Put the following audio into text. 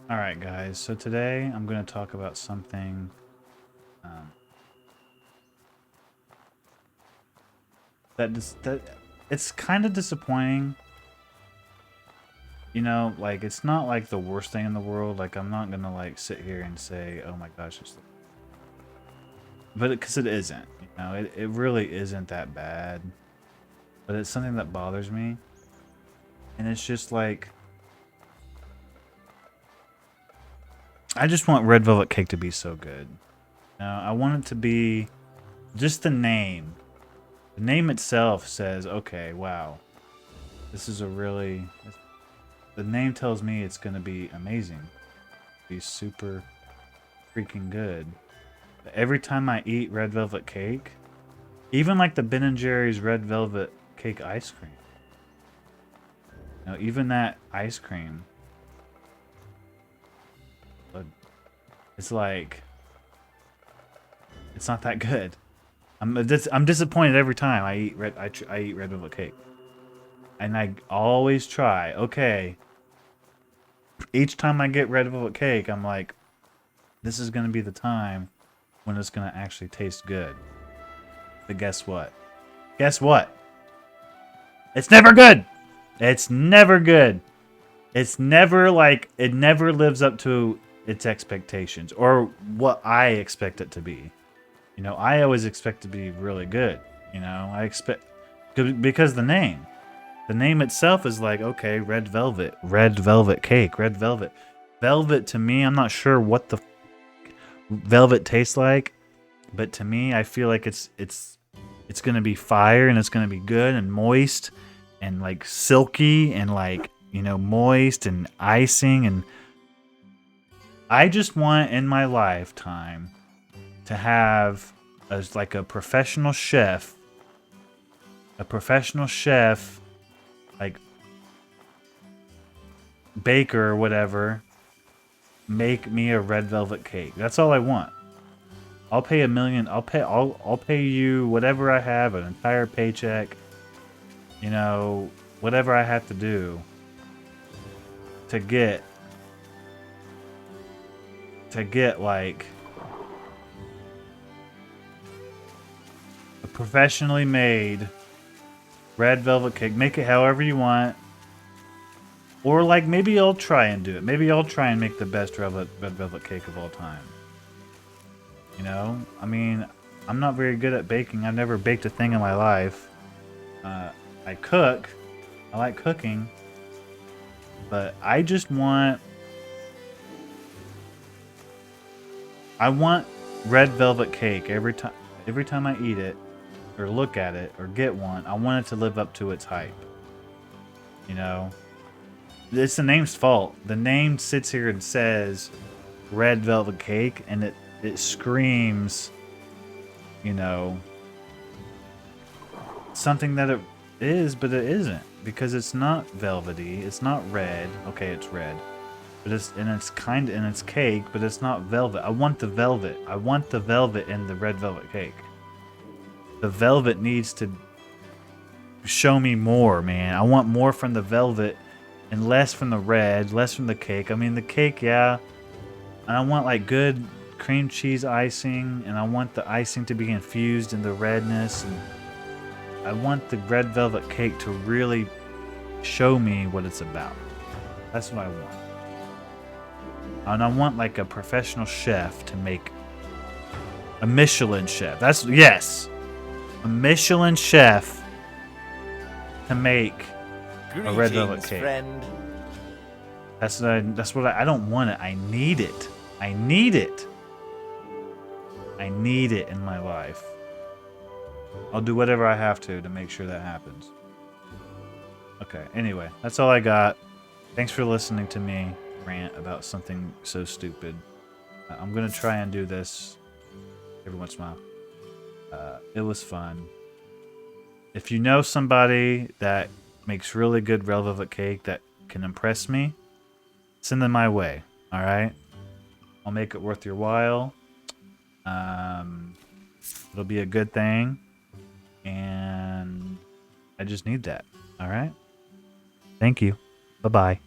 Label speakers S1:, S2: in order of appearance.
S1: All right, guys. So today I'm going to talk about something um, that it's kind of disappointing. You know, like it's not like the worst thing in the world. Like I'm not gonna like sit here and say, "Oh my gosh," but because it isn't. You know, it really isn't that bad. But it's something that bothers me, and it's just like I just want red velvet cake to be so good. Now I want it to be just the name. The name itself says, "Okay, wow, this is a really." The name tells me it's gonna be amazing, be super freaking good. But every time I eat red velvet cake, even like the Ben and Jerry's red velvet cake ice cream, even that ice cream, but it's like it's not that good. I'm disappointed every time I eat red velvet cake, and I always try. Okay, each time I get red velvet cake, I'm like, this is gonna be the time when it's gonna actually taste good. But guess what? Guess what? It's never good. It's never good. It's never like it never lives up to its expectations or what I expect it to be. You know, I always expect to be really good. You know, I expect because the name itself is like okay, red velvet cake, red velvet. Velvet to me, I'm not sure what the velvet tastes like, but to me, I feel like it's gonna be fire and it's gonna be good and moist and like silky and like moist and icing. And I just want in my lifetime to have as like a professional chef like baker or whatever make me a red velvet cake. That's all I want. I'll pay a million. I'll pay you whatever I have, an entire paycheck. You know, whatever I have to do to get like a professionally made red velvet cake. Make it however you want. Or like maybe I'll try and do it. Maybe I'll try and make the best red velvet cake of all time. You know? I mean, I'm not very good at baking. I've never baked a thing in my life. I cook. I like cooking. But I just want red velvet cake every time I eat it or look at it or get one. I want it to live up to its hype. You know? It's the name's fault. The name sits here and says red velvet cake and it screams, you know, something that it is, but it isn't because it's not velvety. It's not red. Okay, it's red, but it's cake, but it's not velvet. I want the velvet. I want the velvet in the red velvet cake. The velvet needs to show me more, man. I want more from the velvet and less from the red, less from the cake. I mean, the cake, yeah. And I want like good cream cheese icing, and I want the icing to be infused in the redness, and I want the red velvet cake to really show me what it's about. That's what I want. And I want like a professional chef to make a Michelin chef. Yes, a Michelin chef to make a red velvet cake.
S2: Friend.
S1: That's what I don't want it. I need it. I need it. I need it in my life. I'll do whatever I have to make sure that happens. Okay, anyway, that's all I got. Thanks for listening to me rant about something so stupid. I'm going to try and do this every once in a while. It was fun. If you know somebody that makes really good red velvet cake that can impress me, send them my way. All right? I'll make it worth your while. It'll be a good thing. And I just need that. All right? Thank you. Bye-bye.